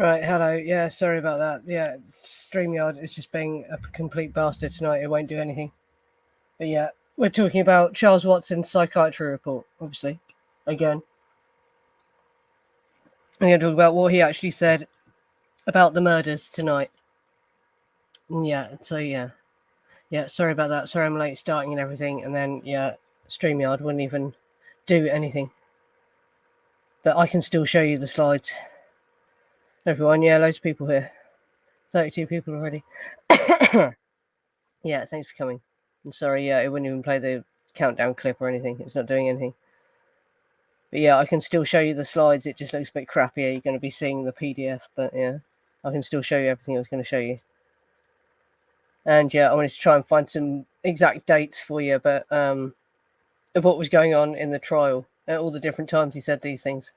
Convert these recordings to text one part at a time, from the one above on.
Right, hello. Yeah, sorry about that. Yeah, StreamYard is just being a complete bastard tonight. It won't do anything. But yeah, we're talking about Charles Watson's psychiatry report, obviously. Again. I'm going to talk about what he actually said about the murders tonight. Yeah, so yeah. Yeah, sorry about that. Sorry I'm late starting and everything. And then, yeah, StreamYard wouldn't even do anything. But I can still show you the slides. Everyone, yeah, loads of people here. 32 people already. Yeah, thanks for coming. I'm sorry, yeah, it wouldn't even play the countdown clip or anything. It's not doing anything. But yeah, I can still show you the slides. It just looks a bit crappier. You're going to be seeing the PDF, but yeah, I can still show you everything I was going to show you. And yeah, I wanted to try and find some exact dates for you, but of what was going on in the trial at all the different times he said these things.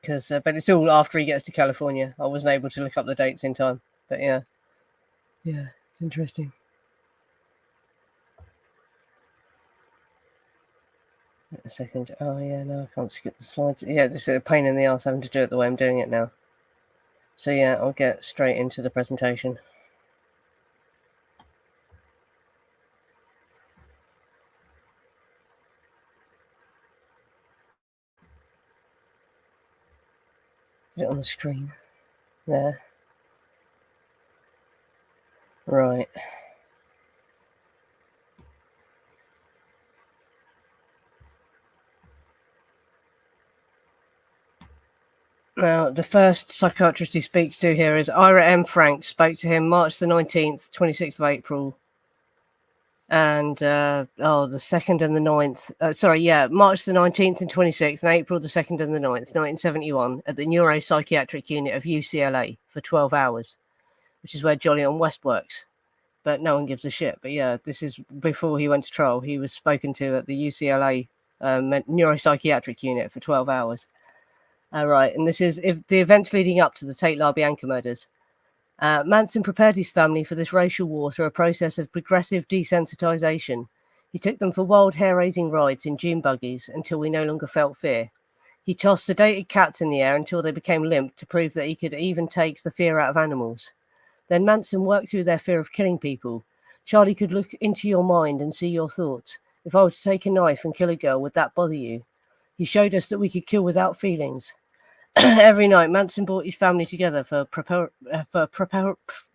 But it's all after he gets to California. I wasn't able to look up the dates in time, but yeah, it's interesting. A second. Oh yeah, no, I can't skip the slides. Yeah, this is a pain in the ass having to do it the way I'm doing it now. So yeah, I'll get straight into the presentation. Get it on the screen. There. Right. Now, the first psychiatrist he speaks to here is Ira M Frank. Spoke to him March the 19th, 26th of April. And, the 2nd and the 9th. March the 19th and 26th, and April the 2nd and the 9th, 1971, at the neuropsychiatric unit of UCLA for 12 hours, which is where Jolly on West works. But no one gives a shit. But yeah, this is before he went to trial. He was spoken to at the UCLA neuropsychiatric unit for 12 hours. Right, and this is the events leading up to the Tate LaBianca murders. Manson prepared his family for this racial war through a process of progressive desensitization. He took them for wild hair-raising rides in dune buggies until we no longer felt fear. He tossed sedated cats in the air until they became limp to prove that he could even take the fear out of animals. Then Manson worked through their fear of killing people. Charlie could look into your mind and see your thoughts. If I were to take a knife and kill a girl, would that bother you? He showed us that we could kill without feelings. Every night, Manson brought his family together for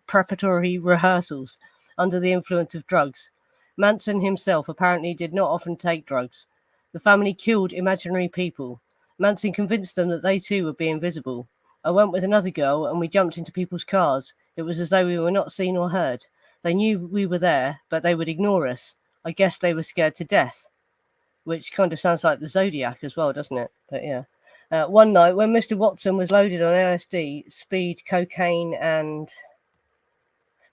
preparatory rehearsals under the influence of drugs. Manson himself apparently did not often take drugs. The family killed imaginary people. Manson convinced them that they too would be invisible. I went with another girl and we jumped into people's cars. It was as though we were not seen or heard. They knew we were there, but they would ignore us. I guess they were scared to death. Which kind of sounds like the Zodiac as well, doesn't it? But yeah. One night, when Mr. Watson was loaded on LSD, speed, cocaine, and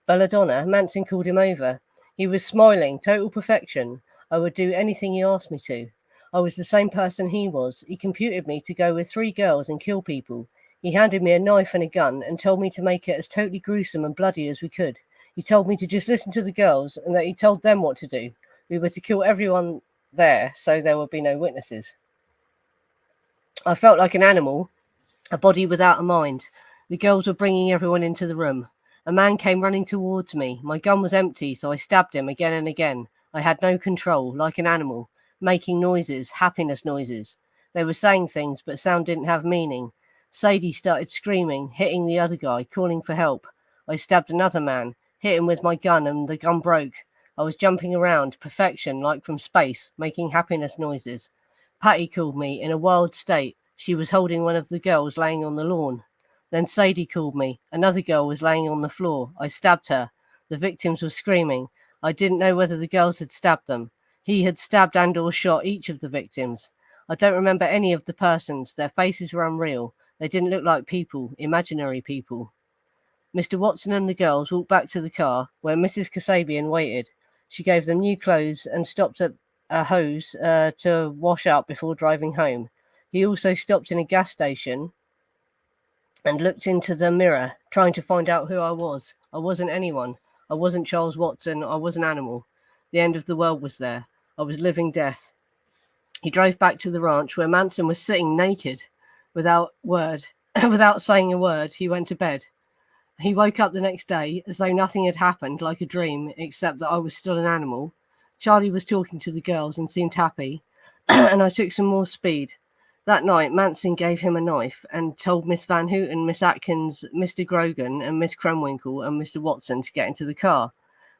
belladonna, Manson called him over. He was smiling, total perfection. I would do anything he asked me to. I was the same person he was. He computed me to go with 3 girls and kill people. He handed me a knife and a gun and told me to make it as totally gruesome and bloody as we could. He told me to just listen to the girls and that he told them what to do. We were to kill everyone there, so there would be no witnesses. I felt like an animal, a body without a mind. The girls were bringing everyone into the room. A man came running towards me. My gun was empty, so I stabbed him again and again. I had no control, like an animal, making noises, happiness noises. They were saying things, but sound didn't have meaning. Sadie started screaming, hitting the other guy, calling for help. I stabbed another man, hit him with my gun, and the gun broke. I was jumping around, perfection, like from space, making happiness noises. Patty called me in a wild state. She was holding one of the girls laying on the lawn. Then Sadie called me. Another girl was laying on the floor. I stabbed her. The victims were screaming. I didn't know whether the girls had stabbed them. He had stabbed and or shot each of the victims. I don't remember any of the persons. Their faces were unreal. They didn't look like people, imaginary people. Mr. Watson and the girls walked back to the car where Mrs. Kasabian waited. She gave them new clothes and stopped at a hose to wash up before driving home. He also stopped in a gas station and looked into the mirror, trying to find out who I was. I wasn't anyone. I wasn't Charles Watson. I was an animal. The end of the world was there. I was living death. He drove back to the ranch where Manson was sitting naked, without word, Without saying a word, he went to bed. He woke up the next day as though nothing had happened, like a dream, except that I was still an animal. Charlie was talking to the girls and seemed happy, and I took some more speed. That night, Manson gave him a knife and told Miss Van Houten, Miss Atkins, Mr. Grogan, and Miss Krenwinkel and Mr. Watson to get into the car.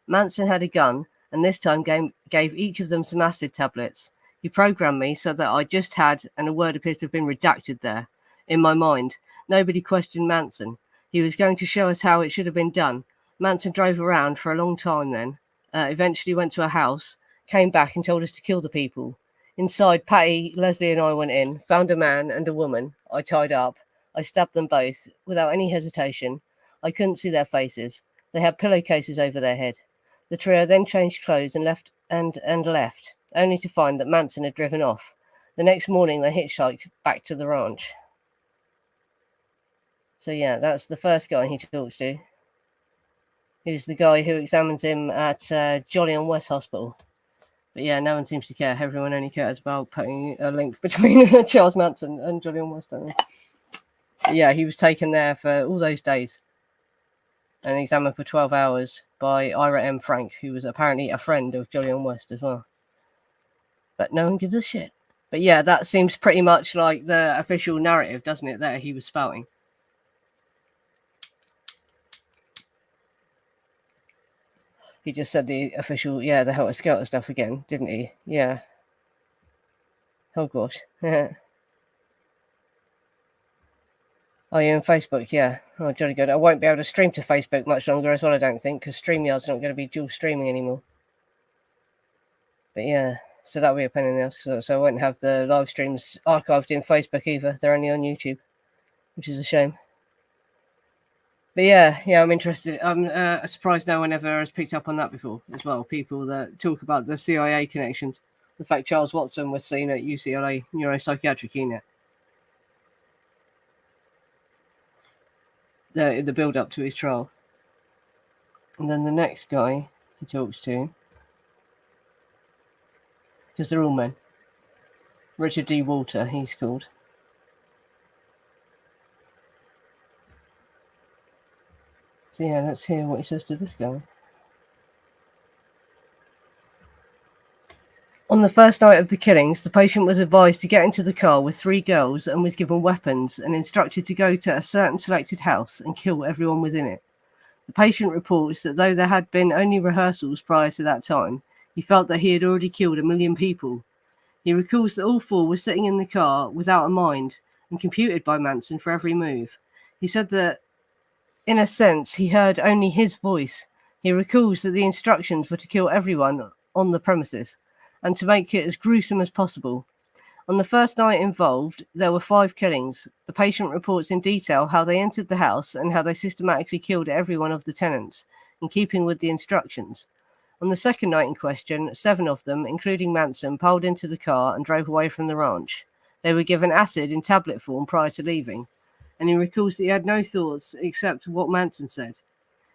Manson had a gun, and this time gave each of them some acid tablets. He programmed me so that I just had, and a word appears to have been redacted there, in my mind. Nobody questioned Manson. He was going to show us how it should have been done. Manson drove around for a long time then, eventually went to a house, came back and told us to kill the people. Inside, Patty, Leslie and I went in, found a man and a woman I tied up. I stabbed them both, without any hesitation. I couldn't see their faces. They had pillowcases over their head. The trio then changed clothes and left, only to find that Manson had driven off. The next morning, they hitchhiked back to the ranch. So yeah, that's the first guy he talks to. He's the guy who examines him at Jolly on West Hospital. But yeah, no one seems to care. Everyone only cares about putting a link between Charles Manson and Jolly on West. Yeah, he was taken there for all those days and examined for 12 hours by Ira M Frank, who was apparently a friend of Jolly on West as well. But no one gives a shit. But yeah, that seems pretty much like the official narrative, doesn't it, that he was spouting. He just said the official, the Helter Skelter stuff again, didn't he? Yeah. Oh, gosh. Oh, you're on Facebook, yeah. Oh, jolly good. I won't be able to stream to Facebook much longer as well, I don't think, because StreamYard's not going to be dual streaming anymore. But yeah, so that'll be a pain in the ass. So I won't have the live streams archived in Facebook either. They're only on YouTube, which is a shame. But yeah, I'm interested. I'm surprised no one ever has picked up on that before as well. People that talk about the CIA connections. The fact Charles Watson was seen at UCLA neuropsychiatric unit. The build-up to his trial. And then the next guy he talks to, because they're all men. Richard D. Walter, he's called. So yeah, let's hear what he says to this guy. On the first night of the killings, the patient was advised to get into the car with 3 girls and was given weapons and instructed to go to a certain selected house and kill everyone within it. The patient reports that though there had been only rehearsals prior to that time, he felt that he had already killed 1 million people. He recalls that all 4 were sitting in the car without a mind and computed by Manson for every move. He said that, in a sense, he heard only his voice. He recalls that the instructions were to kill everyone on the premises and to make it as gruesome as possible. On the first night involved, there were 5 killings. The patient reports in detail how they entered the house and how they systematically killed every one of the tenants, in keeping with the instructions. On the second night in question, 7 of them, including Manson, piled into the car and drove away from the ranch. They were given acid in tablet form prior to leaving, and he recalls that he had no thoughts except what Manson said.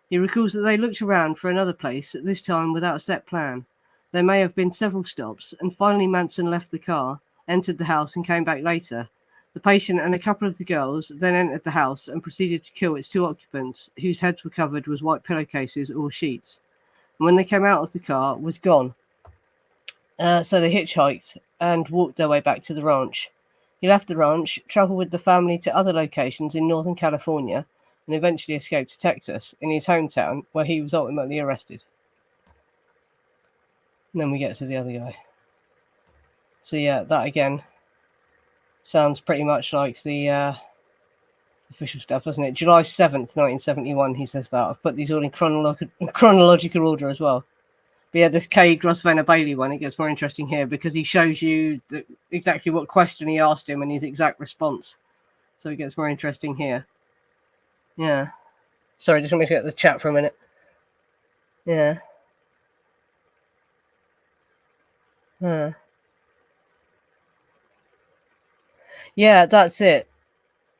He recalls that they looked around for another place, at this time without a set plan. There may have been several stops, and finally Manson left the car, entered the house and came back later. The patient and a couple of the girls then entered the house and proceeded to kill its 2 occupants, whose heads were covered with white pillowcases or sheets. And when they came out of the car, was gone. So they hitchhiked and walked their way back to the ranch. He left the ranch, travelled with the family to other locations in Northern California, and eventually escaped to Texas, in his hometown, where he was ultimately arrested. And then we get to the other guy. So yeah, that again sounds pretty much like the official stuff, doesn't it? July 7th, 1971, he says that. I've put these all in chronological order as well. But yeah, this K. Grosvenor Bailey one, it gets more interesting here because he shows you exactly what question he asked him and his exact response. So it gets more interesting here. Yeah. Sorry, just want me to get the chat for a minute. Yeah. Yeah, that's it.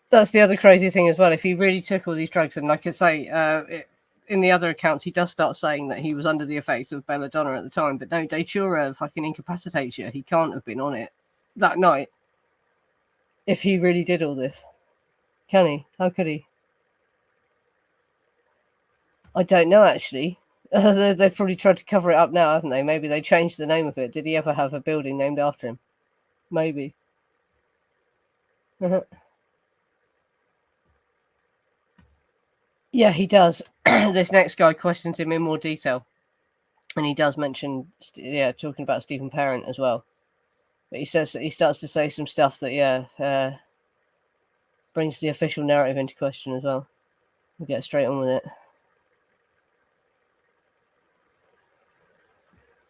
That's the other crazy thing as well. If he really took all these drugs, and like I say, in the other accounts, he does start saying that he was under the effects of belladonna at the time. But no, Datura fucking incapacitates you. He can't have been on it that night if he really did all this. Can he? How could he? I don't know, actually. They've probably tried to cover it up now, haven't they? Maybe they changed the name of it. Did he ever have a building named after him? Maybe. Yeah, he does. This next guy questions him in more detail. And he does mention, talking about Stephen Parent as well. But he starts to say some stuff that, brings the official narrative into question as well. We'll get straight on with it.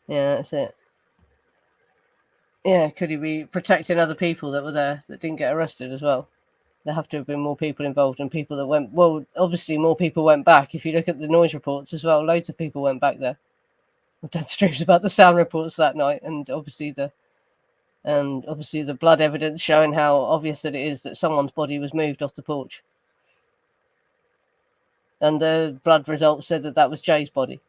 Yeah, that's it. Yeah, could he be protecting other people that were there that didn't get arrested as well? There have to have been more people involved and people that went. Well, obviously more people went back. If you look at the noise reports as well, loads of people went back there. We've done streams about the sound reports that night, and obviously the blood evidence showing how obvious it is that someone's body was moved off the porch. And the blood results said that was Jay's body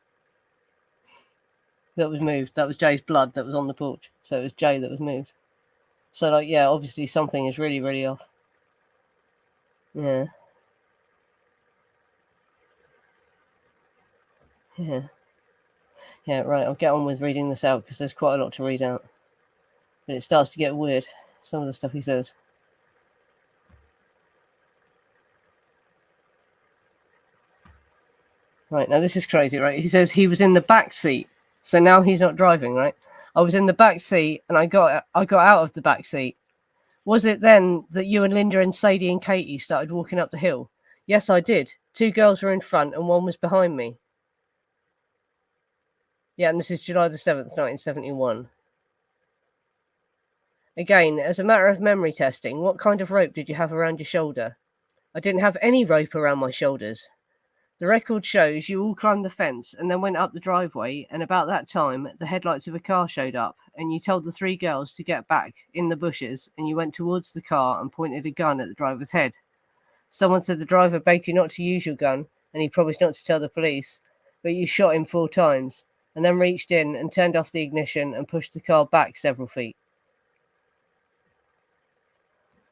that was moved. That was Jay's blood that was on the porch. So it was Jay that was moved. So, obviously something is really, really off. Yeah. Yeah. Yeah, right. I'll get on with reading this out because there's quite a lot to read out. But it starts to get weird, some of the stuff he says. Right, now this is crazy, right? He says he was in the back seat. So now he's not driving, right? I was in the back seat and I got out of the back seat. Was it then that you and Linda and Sadie and Katie started walking up the hill? Yes, I did. 2 girls were in front and 1 was behind me. Yeah, and this is July the 7th, 1971. Again, as a matter of memory testing, what kind of rope did you have around your shoulder? I didn't have any rope around my shoulders. The record shows you all climbed the fence and then went up the driveway, and about that time, the headlights of a car showed up, and you told the 3 girls to get back in the bushes, and you went towards the car and pointed a gun at the driver's head. Someone said the driver begged you not to use your gun, and he promised not to tell the police, but you shot him 4 times, and then reached in and turned off the ignition and pushed the car back several feet.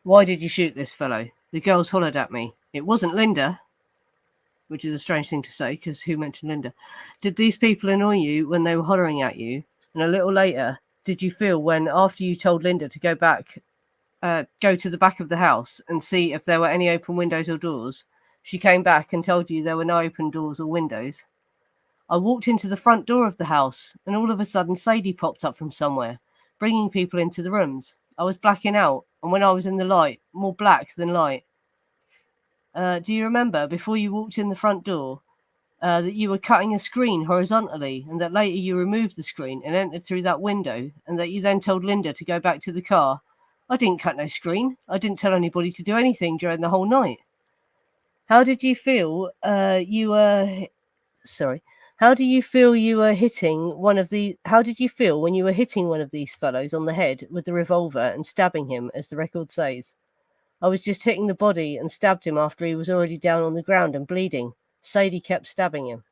Why did you shoot this fellow? The girls hollered at me. It wasn't Linda. Which is a strange thing to say, because who mentioned Linda? Did these people annoy you when they were hollering at you? And a little later, did you feel when, after you told Linda to go to the back of the house and see if there were any open windows or doors, she came back and told you there were no open doors or windows? I walked into the front door of the house, and all of a sudden Sadie popped up from somewhere, bringing people into the rooms. I was blacking out, and when I was in the light, more black than light. Do you remember, before you walked in the front door, that you were cutting a screen horizontally, and that later you removed the screen and entered through that window, and that you then told Linda to go back to the car? I didn't cut no screen. I didn't tell anybody to do anything during the whole night. How did you feel How do you feel you were hitting one of the How did you feel when you were hitting one of these fellows on the head with the revolver and stabbing him, as the record says? I was just hitting the body and stabbed him after he was already down on the ground and bleeding. Sadie kept stabbing him.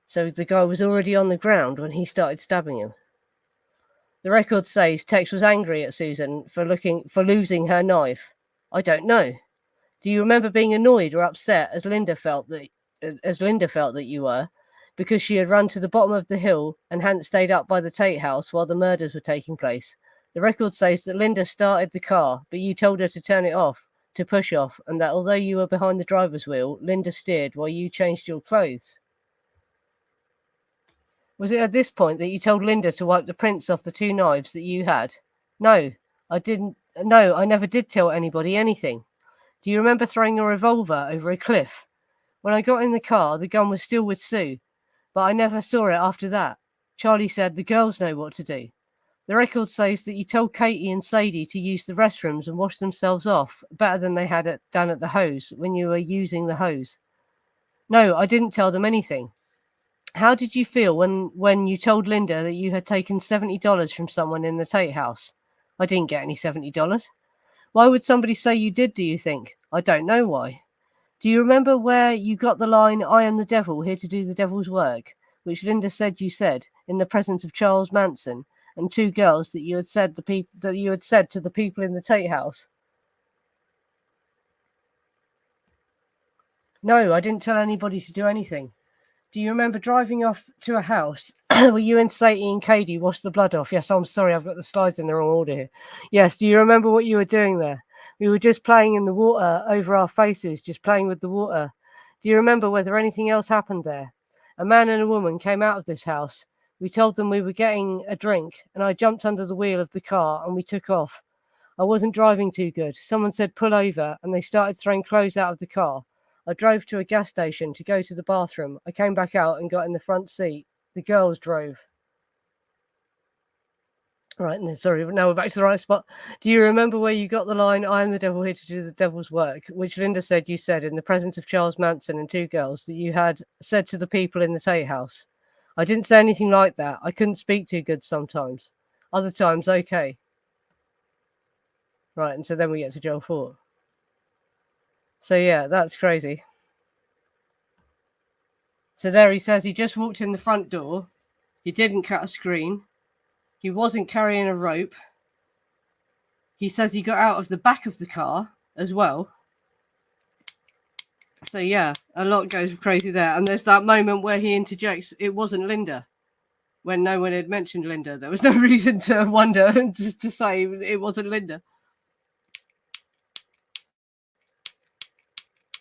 So the guy was already on the ground when he started stabbing him. The record says Tex was angry at Susan for losing her knife. I don't know. Do you remember being annoyed or upset as Linda felt that you were, because she had run to the bottom of the hill and hadn't stayed up by the Tate house while the murders were taking place? The record says that Linda started the car, but you told her to turn it off, to push off, and that although you were behind the driver's wheel, Linda steered while you changed your clothes. Was it at this point that you told Linda to wipe the prints off the 2 knives that you had? No, I didn't. No, I never did tell anybody anything. Do you remember throwing a revolver over a cliff? When I got in the car, the gun was still with Sue, but I never saw it after that. Charlie said the girls know what to do. The record says that you told Katie and Sadie to use the restrooms and wash themselves off better than they had it done at the hose when you were using the hose. No, I didn't tell them anything. How did you feel when you told Linda that you had taken $70 from someone in the Tate house? I didn't get any $70. Why would somebody say you did, do you think? I don't know why. Do you remember where you got the line, I am the devil, here to do the devil's work, which Linda said you said in the presence of Charles Manson and 2 girls that you had said to the people in the Tate house? No, I didn't tell anybody to do anything. Do you remember driving off to a house where you and Sadie and Katie washed the blood off? Yes, I'm sorry, I've got the slides in the wrong order here. Yes, do you remember what you were doing there? We were just playing in the water over our faces, just playing with the water. Do you remember whether anything else happened there? A man and a woman came out of this house. We told them we were getting a drink, and I jumped under the wheel of the car and we took off. I wasn't driving too good. Someone said pull over, and they started throwing clothes out of the car. I drove to a gas station to go to the bathroom. I came back out and got in the front seat. The girls drove. Right, and then, sorry, now we're back to the right spot. Do you remember where you got the line, I am the devil here to do the devil's work, which Linda said you said in the presence of Charles Manson and two girls that you had said to the people in the Tate house? I didn't say anything like that. I couldn't speak too good sometimes. Other times, okay. Right, and so then we get to Joel Fort. So yeah, that's crazy. So there he says he just walked in the front door. He didn't cut a screen. He wasn't carrying a rope. He says he got out of the back of the car as well. So yeah, a lot goes crazy there. And there's that moment where he interjects, it wasn't Linda. When no one had mentioned Linda. There was no reason to wonder, just to say it wasn't Linda.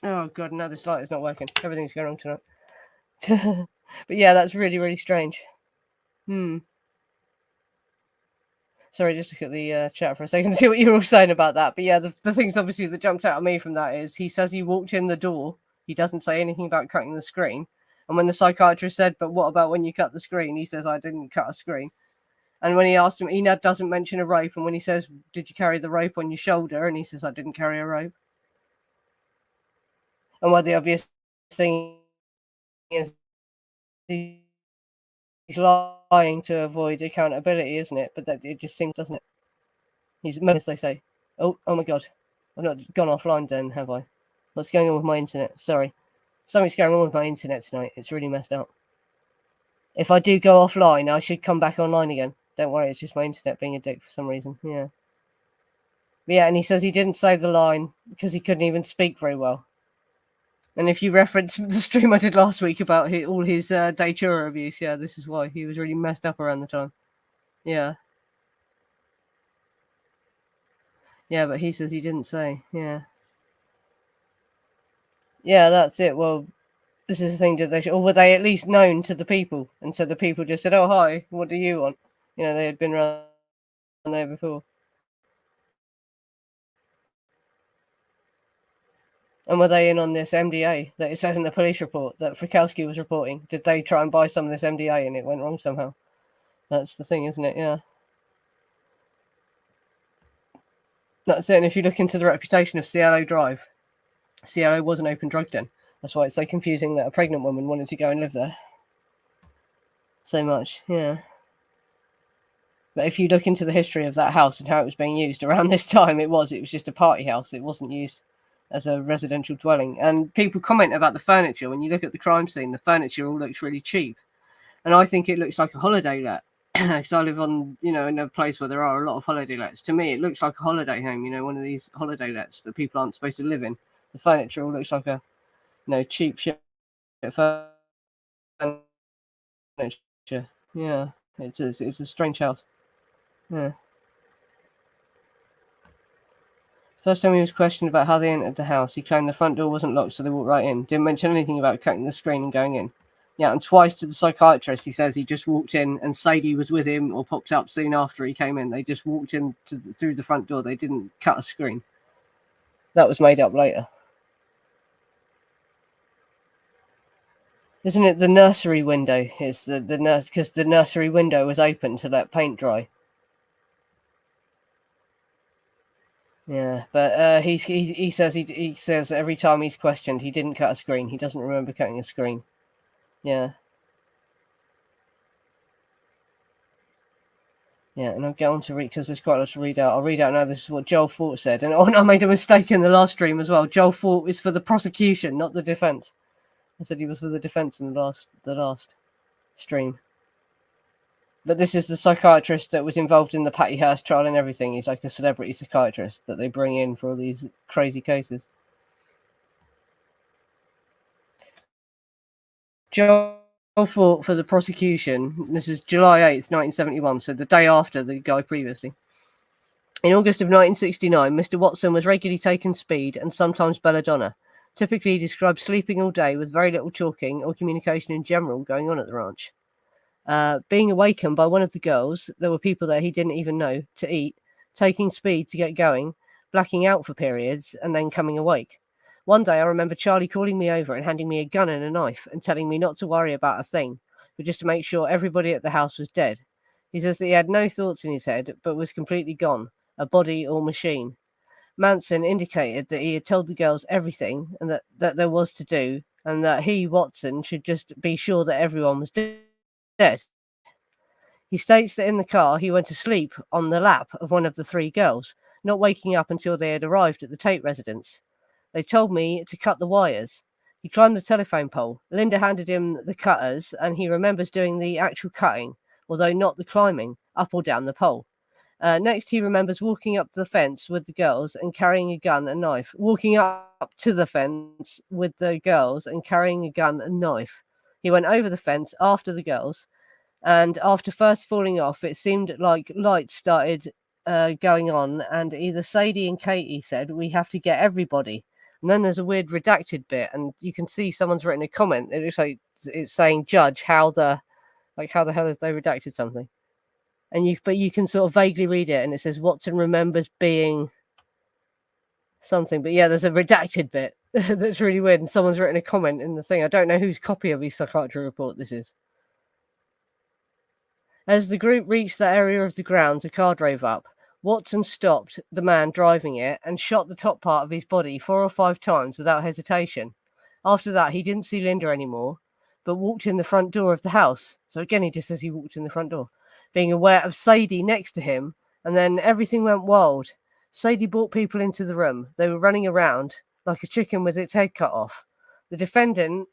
Oh God, no, this light is not working. Everything's going wrong tonight. But yeah, that's really, really strange. Sorry, just look at the chat for a second to see what you were all saying about that. But yeah, the things obviously that jumped out at me from that is he says he walked in the door. He doesn't say anything about cutting the screen. And when the psychiatrist said, but what about when you cut the screen? He says, I didn't cut a screen. And when he asked him, Enad doesn't mention a rope. And when he says, did you carry the rope on your shoulder? And he says, I didn't carry a rope. And well, the obvious thing is he's lying to avoid accountability, isn't it? But that it just seems, doesn't it? He's, as they say. Oh my God. I've not gone offline then, have I? What's going on with my internet? Sorry. Something's going on with my internet tonight. It's really messed up. If I do go offline, I should come back online again. Don't worry, it's just my internet being a dick for some reason. Yeah. But yeah, and he says he didn't say the line because he couldn't even speak very well. And if you reference the stream I did last week about all his Datura abuse, yeah, this is why. He was really messed up around the time. Yeah. Yeah, but he says he didn't say. Yeah. Yeah, that's it. Well, this is the thing. Did they, or were they at least known to the people? And so the people just said, "Oh, hi. What do you want?" You know, they had been around there before. And were they in on this MDA that it says in the police report that Frykowski was reporting? Did they try and buy some of this MDA and it went wrong somehow? That's the thing, isn't it? Yeah. That's it. And if you look into the reputation of CLO Drive, CLO was an open drug den. That's why it's so confusing that a pregnant woman wanted to go and live there so much. Yeah. But if you look into the history of that house and how it was being used around this time, it was just a party house. It wasn't used as a residential dwelling. And people comment about the furniture. When you look at the crime scene, the furniture all looks really cheap. And I think it looks like a holiday let. Because I live on, in a place where there are a lot of holiday lets. To me, it looks like a holiday home, one of these holiday lets that people aren't supposed to live in. The furniture all looks like a, cheap shit furniture. Yeah, it's a strange house. Yeah. First time he was questioned about how they entered the house, he claimed the front door wasn't locked, so they walked right in. Didn't mention anything about cutting the screen and going in. Yeah, and twice to the psychiatrist, he says he just walked in and Sadie was with him or popped up soon after he came in. They just walked in through the front door. They didn't cut a screen. That was made up later. Isn't it the nursery window? Is the nurse, because the nursery window was open to let paint dry. Yeah, but he says he says every time he's questioned, he didn't cut a screen. He doesn't remember cutting a screen. Yeah. Yeah, and I'll get on to read because there's quite a lot to read out. I'll read out now. This is what Joel Fort said, and I made a mistake in the last stream as well. Joel Fort is for the prosecution, not the defense. I said he was for the defense in the last stream. But this is the psychiatrist that was involved in the Patty Hearst trial and everything. He's like a celebrity psychiatrist that they bring in for all these crazy cases. Joel fought for the prosecution. This is July 8th, 1971, so the day after the guy previously. In August of 1969, Mr. Watson was regularly taking speed and sometimes belladonna. Typically, he described sleeping all day with very little talking or communication in general going on at the ranch. Being awakened by one of the girls, there were people there he didn't even know, to eat, taking speed to get going, blacking out for periods, and then coming awake. One day I remember Charlie calling me over and handing me a gun and a knife and telling me not to worry about a thing, but just to make sure everybody at the house was dead. He says that he had no thoughts in his head, but was completely gone, a body or machine. Manson indicated that he had told the girls everything and that there was to do, and that he, Watson, should just be sure that everyone was dead. He states that in the car he went to sleep on the lap of one of the three girls, not waking up until they had arrived at the Tate residence. They told me to cut the wires. He climbed the telephone pole. Linda handed him the cutters, and he remembers doing the actual cutting, although not the climbing, up or down the pole. Next, he remembers walking up to the fence with the girls and carrying a gun and knife. Walking up to the fence with the girls and carrying a gun and knife. He went over the fence after the girls, and after first falling off, it seemed like lights started going on, and either Sadie and Katie said, "We have to get everybody." And then there's a weird redacted bit, and you can see someone's written a comment. It looks like it's saying, "Judge, how the hell have they redacted something?" But you can sort of vaguely read it, and it says Watson remembers being something. But yeah, there's a redacted bit that's really weird, and someone's written a comment in the thing. I don't know whose copy of his psychiatry report this is. As the group reached the area of the grounds, a car drove up. Watson stopped the man driving it and shot the top part of his body 4 or 5 times without hesitation. After that, he didn't see Linda anymore, but walked in the front door of the house. So again, he just says he walked in the front door, being aware of Sadie next to him, and then everything went wild. Sadie brought people into the room. They were running around like a chicken with its head cut off. The defendant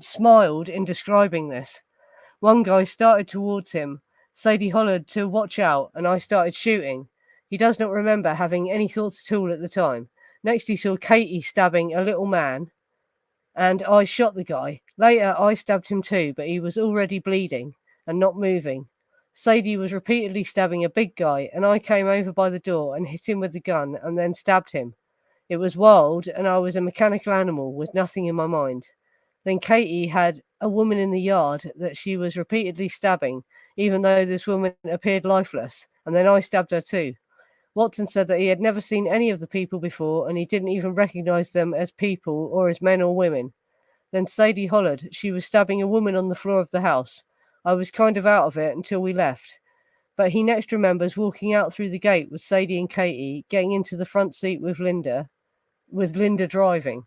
smiled in describing this. One guy started towards him. Sadie hollered to watch out, and I started shooting. He does not remember having any thoughts at all at the time. Next, he saw Katie stabbing a little man, and I shot the guy. Later, I stabbed him too, but he was already bleeding and not moving. Sadie was repeatedly stabbing a big guy, and I came over by the door and hit him with the gun and then stabbed him. It was wild, and I was a mechanical animal with nothing in my mind. Then Katie had a woman in the yard that she was repeatedly stabbing, even though this woman appeared lifeless, and then I stabbed her too. Watson said that he had never seen any of the people before, and he didn't even recognize them as people or as men or women. Then Sadie hollered. She was stabbing a woman on the floor of the house. I was kind of out of it until we left. But he next remembers walking out through the gate with Sadie and Katie, getting into the front seat with Linda driving.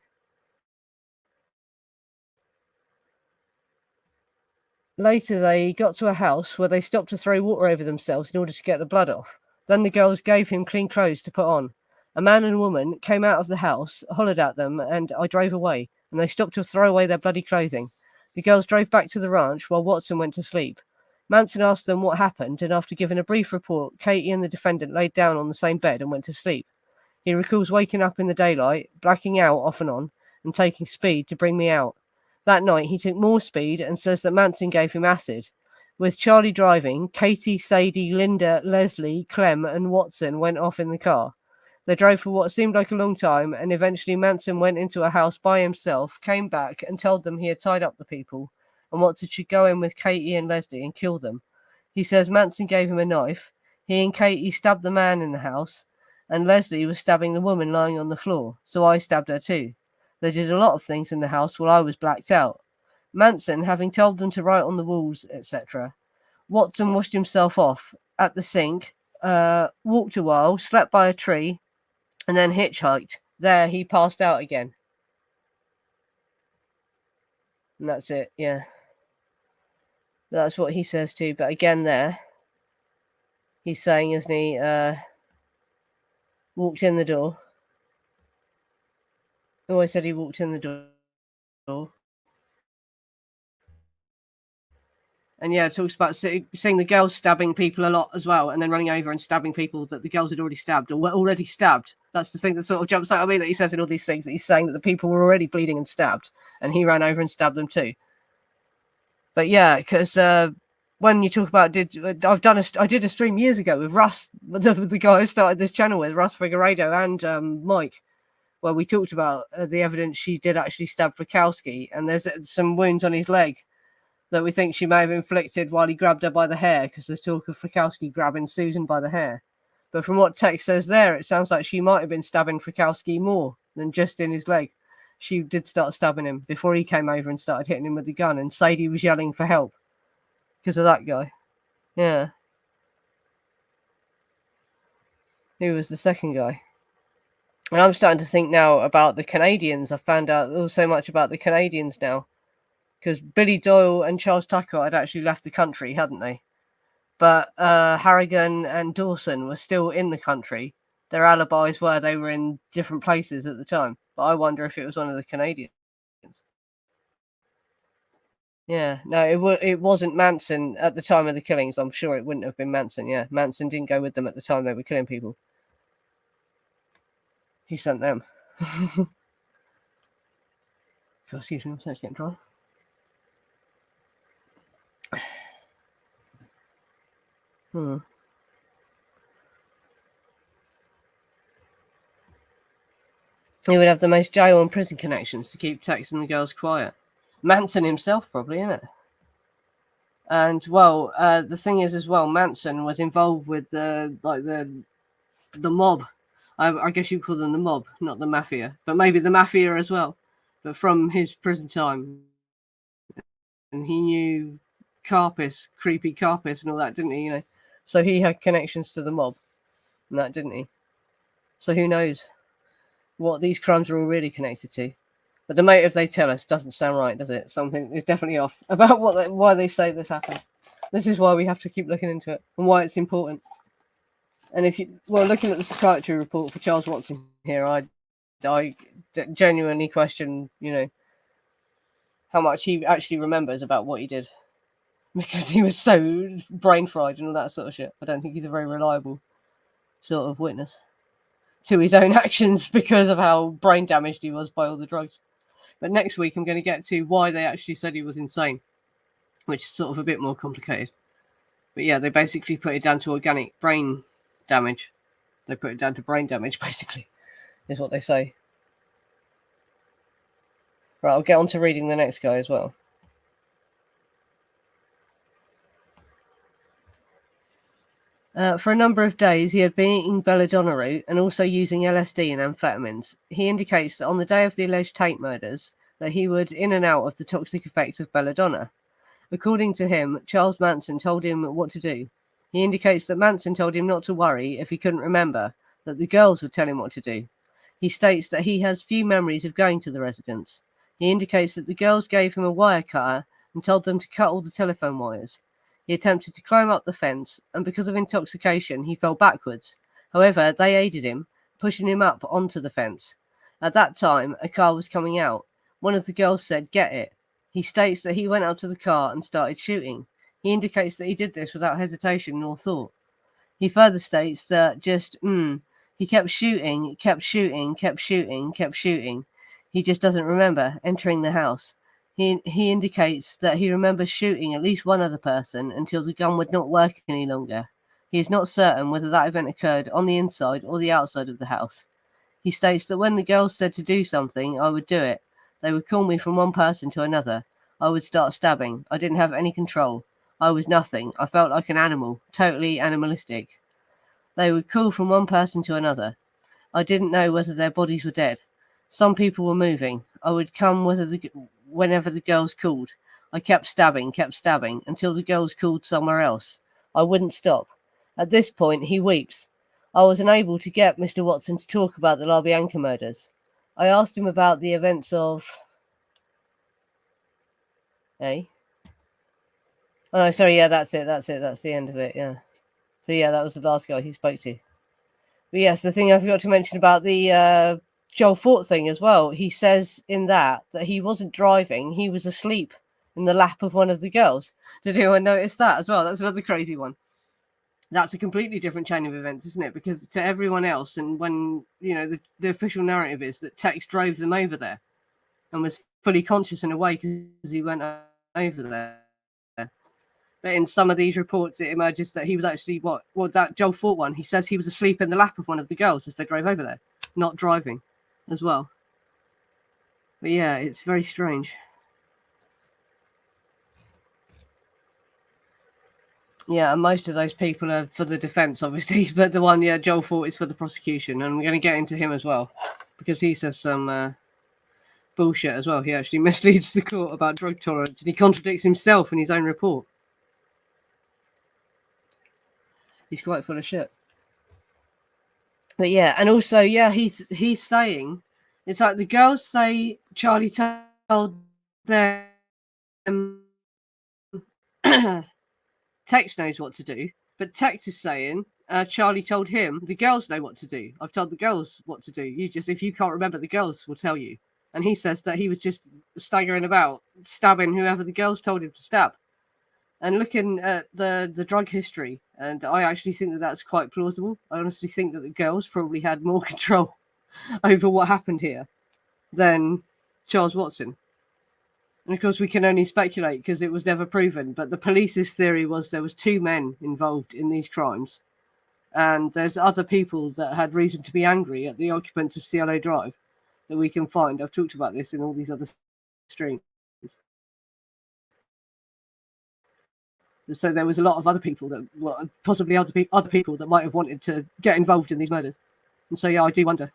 Later, they got to a house where they stopped to throw water over themselves in order to get the blood off. Then the girls gave him clean clothes to put on. A man and a woman came out of the house, hollered at them, and I drove away, and they stopped to throw away their bloody clothing. The girls drove back to the ranch while Watson went to sleep. Manson asked them what happened, and after giving a brief report, Katie and the defendant laid down on the same bed and went to sleep. He recalls waking up in the daylight, blacking out off and on, and taking speed to bring me out. That night, he took more speed and says that Manson gave him acid. With Charlie driving, Katie, Sadie, Linda, Leslie, Clem, and Watson went off in the car. They drove for what seemed like a long time, and eventually Manson went into a house by himself, came back, and told them he had tied up the people, and Watson should go in with Katie and Leslie and kill them. He says Manson gave him a knife. He and Katie stabbed the man in the house, and Leslie was stabbing the woman lying on the floor, so I stabbed her too. They did a lot of things in the house while I was blacked out. Manson, having told them to write on the walls, etc. Watson washed himself off at the sink, walked a while, slept by a tree, and then hitchhiked. There, he passed out again. And that's it, yeah. That's what he says too. But again, there, he's saying, isn't he, walked in the door. Oh, I said he walked in the door. And yeah, it talks about seeing the girls stabbing people a lot as well, and then running over and stabbing people that the girls had already stabbed or were already stabbed. That's the thing that sort of jumps out at me, that he says in all these things, that he's saying that the people were already bleeding and stabbed, and he ran over and stabbed them too. But yeah, because when you talk about I did a stream years ago with Russ, the guy who started this channel with, Russ Figueiredo, and Mike, where we talked about the evidence she did actually stab Fikowski, and there's some wounds on his leg that we think she may have inflicted while he grabbed her by the hair, because there's talk of Fikowski grabbing Susan by the hair. But from what text says there, it sounds like she might have been stabbing Fikowski more than just in his leg. She did start stabbing him before he came over and started hitting him with the gun, and Sadie was yelling for help because of that guy. Yeah. Who was the second guy? And I'm starting to think now about the Canadians. I found out so much about the Canadians now, because Billy Doyle and Charles Tucker had actually left the country, hadn't they? But Harrigan and Dawson were still in the country. Their alibis were they were in different places at the time. But I wonder if it was one of the Canadians. Yeah, no, it wasn't Manson at the time of the killings. I'm sure it wouldn't have been Manson. Yeah, Manson didn't go with them at the time they were killing people. He sent them. Excuse me, I'm sorry, getting dry. He would have the most jail and prison connections to keep texting the girls quiet. Manson himself, probably, isn't it? And well, the thing is as well, Manson was involved with the mob. I guess you call them the mob, not the mafia, but maybe the mafia as well. But from his prison time, and he knew Carpus, creepy Carpus, and all that, didn't he? You know, so he had connections to the mob, and that, didn't he? So who knows what these crimes are all really connected to? But the motive they tell us doesn't sound right, does it? Something is definitely off about why they say this happened. This is why we have to keep looking into it, and why it's important. And if you looking at the psychiatry report for Charles Watson here, I genuinely question, how much he actually remembers about what he did, because he was so brain fried and all that sort of shit. I don't think he's a very reliable sort of witness to his own actions because of how brain damaged he was by all the drugs. But next week I'm going to get to why they actually said he was insane, which is sort of a bit more complicated. But yeah, they basically put it down to organic brain damage. They put it down to brain damage, basically, is what they say. Right, I'll get on to reading the next guy as well. For a number of days, he had been eating belladonna root and also using LSD and amphetamines. He indicates that on the day of the alleged Tate murders, that he would in and out of the toxic effects of belladonna. According to him, Charles Manson told him what to do. He indicates that Manson told him not to worry if he couldn't remember, that the girls would tell him what to do. He states that he has few memories of going to the residence. He indicates that the girls gave him a wire cutter and told them to cut all the telephone wires. He attempted to climb up the fence, and because of intoxication, he fell backwards. However, they aided him, pushing him up onto the fence. At that time, a car was coming out. One of the girls said, "Get it." He states that he went up to the car and started shooting. He indicates that he did this without hesitation nor thought. He further states that he kept shooting, kept shooting, kept shooting, kept shooting. He just doesn't remember entering the house. He indicates that he remembers shooting at least one other person until the gun would not work any longer. He is not certain whether that event occurred on the inside or the outside of the house. He states that when the girls said to do something, I would do it. They would call me from one person to another. I would start stabbing. I didn't have any control. I was nothing. I felt like an animal, totally animalistic. They would call from one person to another. I didn't know whether their bodies were dead. Some people were moving. I would come whenever the girls called. I kept stabbing until the girls called somewhere else. I wouldn't stop. At this point, he weeps. I was unable to get Mr. Watson to talk about the LaBianca murders. I asked him about the events of... Oh, no, sorry, yeah, that's it. That's the end of it, yeah. So, yeah, that was the last guy he spoke to. But, yes, the thing I forgot to mention about the Joel Fort thing as well. He says in that he wasn't driving, he was asleep in the lap of one of the girls. Did anyone notice that as well? That's another crazy one. That's a completely different chain of events, isn't it? Because to everyone else, and when, the official narrative is that Tex drove them over there and was fully conscious and awake as he went over there. But in some of these reports, it emerges that he was actually, that Joel Fort one, he says he was asleep in the lap of one of the girls as they drove over there, not driving as well. But yeah, it's very strange. Yeah, and most of those people are for the defence, obviously, but the one, Joel Fort is for the prosecution, and we're going to get into him as well, because he says some bullshit as well. He actually misleads the court about drug tolerance, and he contradicts himself in his own report. He's quite full of shit. But yeah, and also, he's saying, it's like the girls say Charlie told them Tex knows what to do, but Tex is saying Charlie told him the girls know what to do. I've told the girls what to do. If you can't remember, the girls will tell you. And he says that he was just staggering about, stabbing whoever the girls told him to stab. And looking at the drug history, and I actually think that that's quite plausible. I honestly think that the girls probably had more control over what happened here than Charles Watson. And of course, we can only speculate because it was never proven. But the police's theory was there was 2 men involved in these crimes. And there's other people that had reason to be angry at the occupants of Cielo Drive that we can find. I've talked about this in all these other streams. So there was a lot of other people that, possibly other people that might have wanted to get involved in these murders. And so, I do wonder.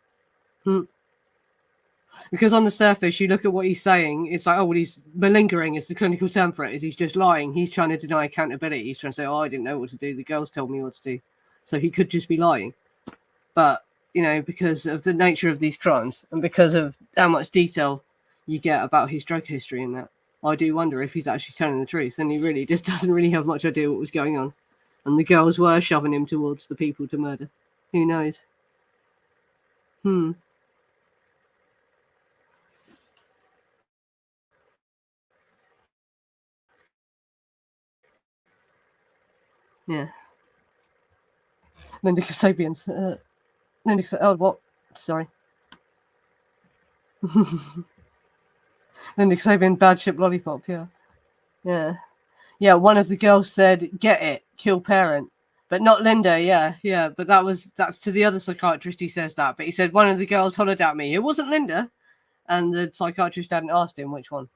Because on the surface, you look at what he's saying, it's like, he's malingering is the clinical term for it, is he's just lying. He's trying to deny accountability. He's trying to say, I didn't know what to do. The girls told me what to do. So he could just be lying. But, because of the nature of these crimes and because of how much detail you get about his drug history and that, I do wonder if he's actually telling the truth. And he really just doesn't really have much idea what was going on. And the girls were shoving him towards the people to murder. Who knows? Yeah. Linda Kasabian's. What? Sorry. Linda Kasabian, bad ship lollipop, yeah. Yeah, one of the girls said, get it, kill parent. But not Linda, yeah. But that's to the other psychiatrist, he says that. But he said, one of the girls hollered at me. It wasn't Linda. And the psychiatrist hadn't asked him which one.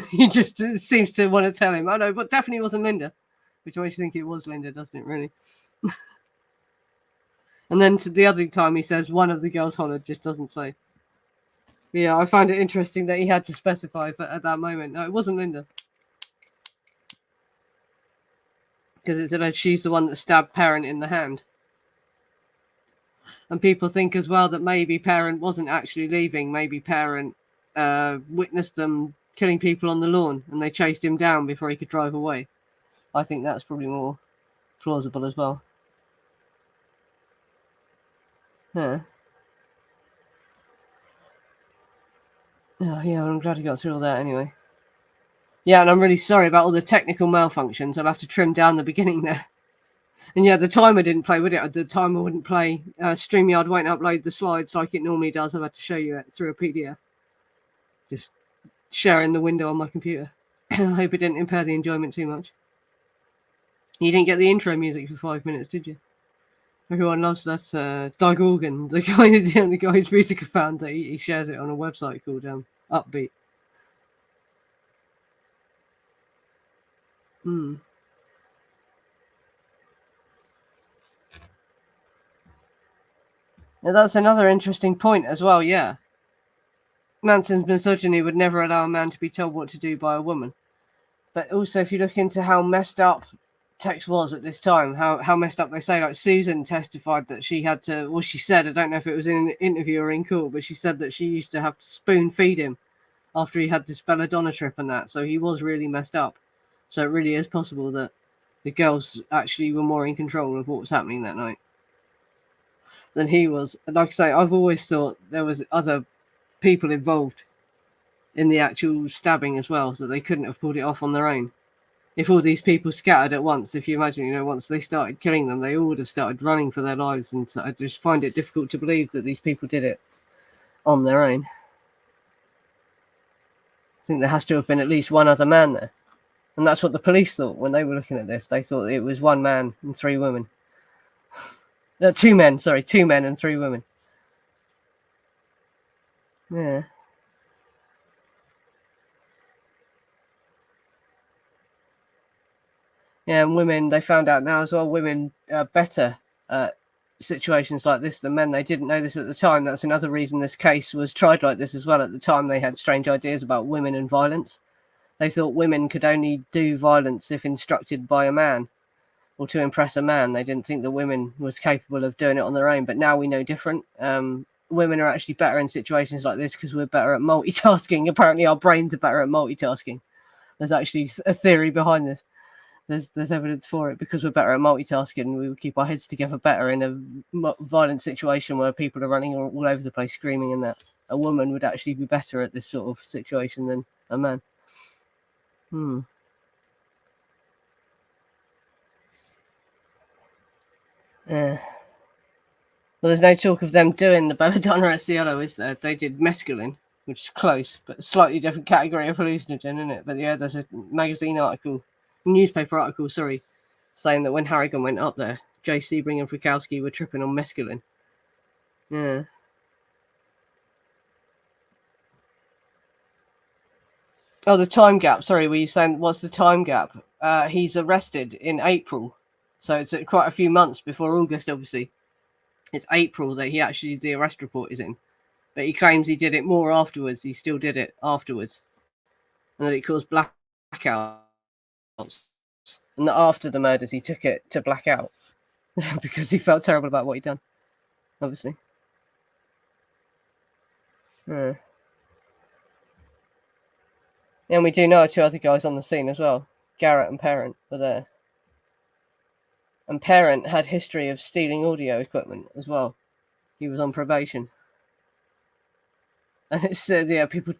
He just seems to want to tell him, oh no, but definitely wasn't Linda. Which makes you think it was Linda, doesn't it, really? And then to the other time he says one of the girls hollered, just doesn't say. But yeah, I find it interesting that he had to specify at that moment. No, it wasn't Linda. Because it said she's the one that stabbed parent in the hand. And people think as well that maybe parent wasn't actually leaving. Maybe parent witnessed them killing people on the lawn and they chased him down before he could drive away. I think that's probably more plausible as well. Yeah. Yeah, I'm glad I got through all that anyway. Yeah, and I'm really sorry about all the technical malfunctions. I'll have to trim down the beginning there. And yeah, the timer didn't play, would it? The timer wouldn't play. StreamYard won't upload the slides like it normally does. I've had to show you it through a PDF. Just sharing the window on my computer. I hope it didn't impair the enjoyment too much. You didn't get the intro music for 5 minutes, did you? Everyone loves that. Doug Organ, the guy's music I found, that he shares it on a website called Upbeat. Now, that's another interesting point as well, yeah. Manson's misogyny would never allow a man to be told what to do by a woman. But also, if you look into how messed up Tex was at this time, how messed up they say, like Susan testified that she had to, well, she said, I don't know if it was in an interview or in court, but she said that she used to have to spoon feed him after he had this belladonna trip and that. So he was really messed up. So it really is possible that the girls actually were more in control of what was happening that night than he was. And like I say, I've always thought there was other people involved in the actual stabbing as well, that they couldn't have pulled it off on their own. If all these people scattered at once, if you imagine, once they started killing them, they all would have started running for their lives. And I just find it difficult to believe that these people did it on their own. I think there has to have been at least one other man there. And that's what the police thought when they were looking at this. They thought it was one man and three women. 2 men and 3 women. Yeah. Yeah, and women, they found out now as well, women are better at situations like this than men. They didn't know this at the time. That's another reason this case was tried like this as well. At the time, they had strange ideas about women and violence. They thought women could only do violence if instructed by a man or to impress a man. They didn't think that women was capable of doing it on their own. But now we know different. Women are actually better in situations like this because we're better at multitasking. Apparently, our brains are better at multitasking. There's actually a theory behind this. There's evidence for it because we're better at multitasking. We will keep our heads together better in a violent situation where people are running all over the place screaming, and that a woman would actually be better at this sort of situation than a man. Yeah. Well, there's no talk of them doing the belladonna at Cielo, is there? They did mescaline, which is close, but a slightly different category of hallucinogen, isn't it? But yeah, there's a newspaper article, saying that when Harrigan went up there, Jay Sebring and Frykowski were tripping on mescaline. Yeah. Oh, the time gap. Sorry, were you saying what's the time gap? He's arrested in April, so it's quite a few months before August, obviously. It's April that the arrest report is in. But he claims he did it more afterwards. He still did it afterwards. And that it caused blackouts. And that after the murders, he took it to blackout because he felt terrible about what he'd done, obviously. Yeah. And we do know 2 other guys on the scene as well. Garrett and Parent were there. And Parent had history of stealing audio equipment as well. He was on probation. And it's people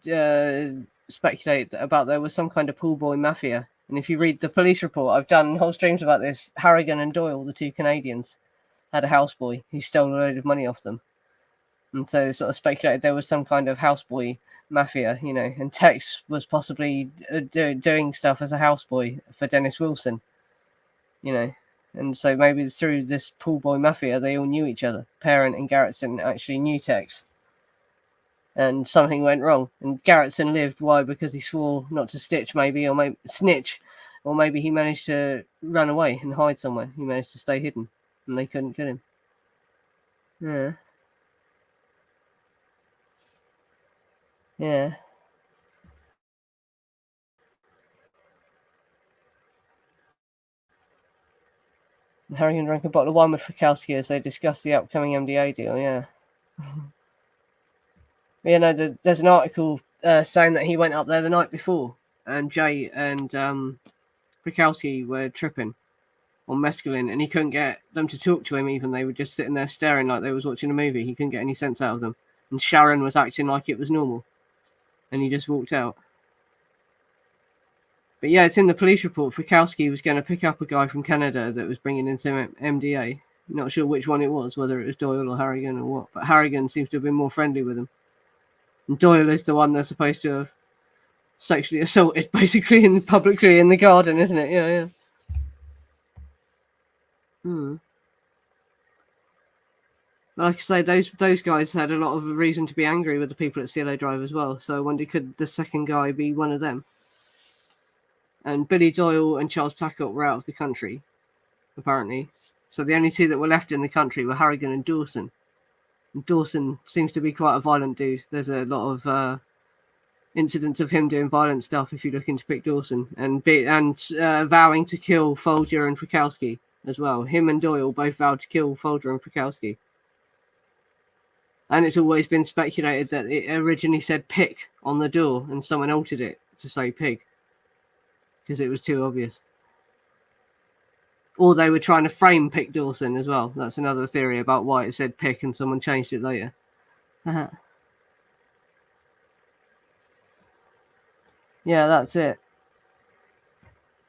speculate about there was some kind of pool boy mafia. And if you read the police report, I've done whole streams about this. Harrigan and Doyle, the 2 Canadians, had a houseboy who stole a load of money off them. And so they sort of speculated there was some kind of houseboy mafia, and Tex was possibly doing stuff as a houseboy for Dennis Wilson, And so maybe through this pool boy mafia, they all knew each other. Parent and Garrettson actually knew Tex. And something went wrong. And Garrettson lived. Why? Because he swore not to snitch, or maybe he managed to run away and hide somewhere. He managed to stay hidden, and they couldn't get him. Yeah. Yeah. And Harrigan drank a bottle of wine with Frykowski as they discussed the upcoming MDA deal. Yeah. There's an article saying that he went up there the night before, and Jay and Frykowski were tripping on mescaline, and he couldn't get them to talk to him even. They were just sitting there staring like they was watching a movie. He couldn't get any sense out of them. And Sharon was acting like it was normal, and he just walked out. But yeah, it's in the police report. Frykowski was going to pick up a guy from Canada that was bringing in some MDA. Not sure which one it was, whether it was Doyle or Harrigan or what. But Harrigan seems to have been more friendly with him. And Doyle is the one they're supposed to have sexually assaulted, basically, publicly in the garden, isn't it? Yeah. Like I say, those guys had a lot of reason to be angry with the people at Cielo Drive as well. So I wonder, could the second guy be one of them? And Billy Doyle and Charles Tackett were out of the country, apparently. So the only 2 that were left in the country were Harrigan and Dawson. And Dawson seems to be quite a violent dude. There's a lot of incidents of him doing violent stuff if you look into Pick Dawson, and vowing to kill Folger and Frykowski as well. Him and Doyle both vowed to kill Folger and Frykowski. And it's always been speculated that it originally said Pick on the door and someone altered it to say Pig because it was too obvious. Or they were trying to frame Pick Dawson as well. That's another theory about why it said Pick and someone changed it later. Yeah, that's it.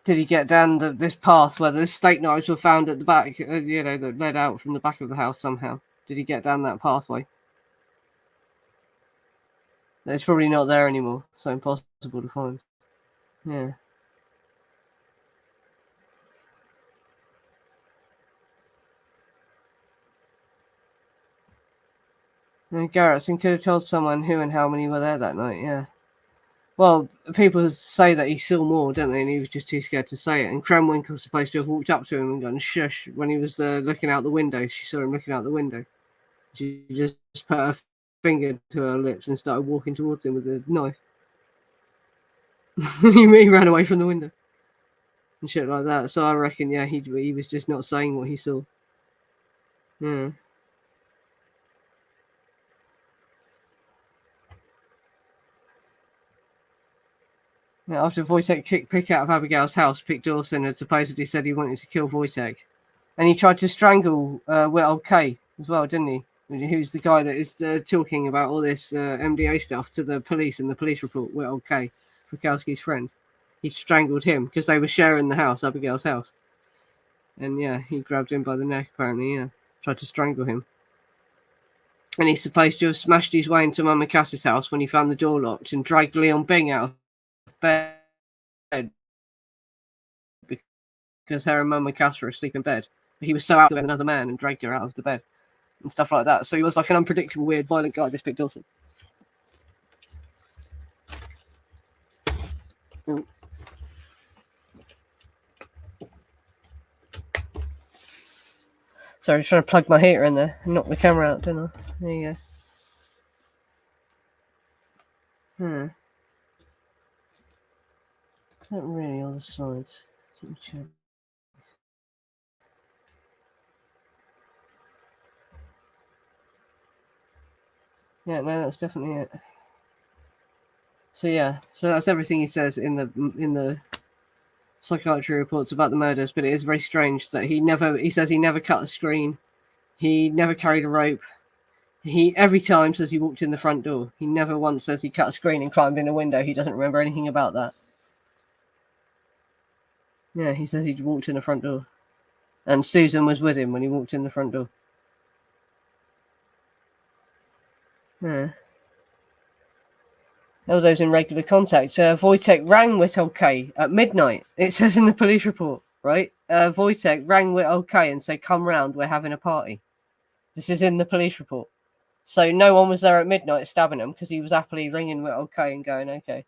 Did he get down this path where the steak knives were found at the back, that led out from the back of the house somehow? Did he get down that pathway? It's probably not there anymore, so impossible to find. Yeah. And Garrettson could have told someone who and how many were there that night, yeah. Well, people say that he saw more, don't they? And he was just too scared to say it. And Krenwinkel was supposed to have walked up to him and gone, shush, when he was looking out the window. She saw him looking out the window. She just put her finger to her lips and started walking towards him with a knife. He ran away from the window and shit like that. So I reckon, yeah, he was just not saying what he saw. Yeah. Yeah, after Wojtek kicked Pick out of Abigail's house, Pick Dawson had supposedly said he wanted to kill Wojtek. And he tried to strangle Whittle K as well, didn't he? Who's the guy that is talking about all this MDA stuff to the police in the police report, Whittle K, Frykowski's friend. He strangled him because they were sharing the house, Abigail's house. And yeah, he grabbed him by the neck, apparently, yeah. Tried to strangle him. And he's supposed to have smashed his way into Mum and Cass's house when he found the door locked and dragged Leon Bing out of bed because her and Mum and Cass were asleep in bed. But he was so out with another man and dragged her out of the bed and stuff like that. So he was like an unpredictable, weird, violent guy, this Pick Dawson. Mm. Sorry, I was trying to plug my heater in there and knock the camera out, didn't I? There you go. Not really all the sides. Yeah, no, that's definitely it. So yeah, so that's everything he says in the psychiatry reports about the murders. But it is very strange that he says he never cut a screen, he never carried a rope. He every time says he walked in the front door. He never once says he cut a screen and climbed in a window. He doesn't remember anything about that. Yeah, he says he walked in the front door, and Susan was with him when he walked in the front door. Yeah. All those in regular contact. Wojtek rang Whittle K at midnight. It says in the police report, right? Wojtek rang Whittle K and said, "Come round, we're having a party." This is in the police report. So no one was there at midnight stabbing him because he was happily ringing Whittle K and going, "Okay,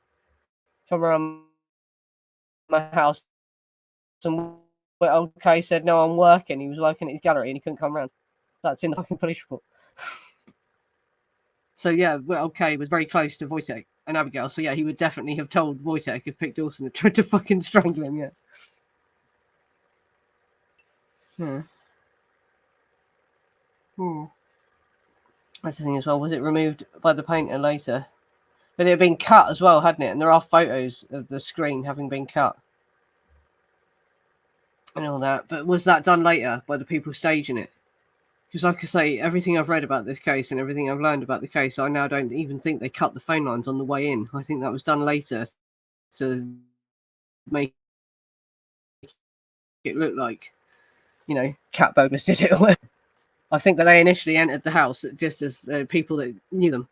come around my house." And Whittle K said, "No, I'm working." He was working at his gallery and he couldn't come round. That's in the fucking police report. So yeah, Whittle K was very close to Wojtek and Abigail. So yeah, he would definitely have told Wojtek if Pick Dawson had tried to fucking strangle him. Yeah. Yeah. That's the thing as well. Was it removed by the painter later? But it had been cut as well, hadn't it? And there are photos of the screen having been cut and all that. But was that done later by the people staging it? Because, like I say, everything I've read about this case and everything I've learned about the case, I now don't even think they cut the phone lines on the way in. I think that was done later to make it look like, cat bogus did it. I think that they initially entered the house just as people that knew them,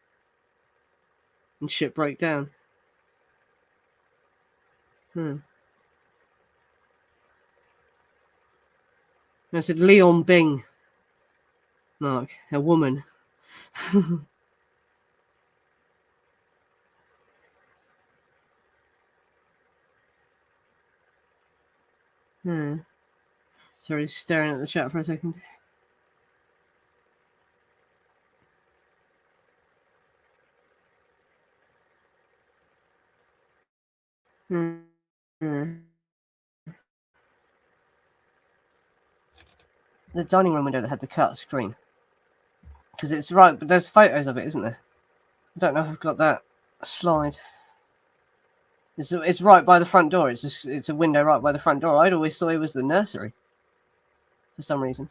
and shit broke down. I said Leon Bing, Mark, a woman. Sorry, staring at the chat for a second. The dining room window that had the cut screen. Because it's right, but there's photos of it, isn't there? I don't know if I've got that slide. It's right by the front door. It's a window right by the front door. I'd always thought it was the nursery for some reason.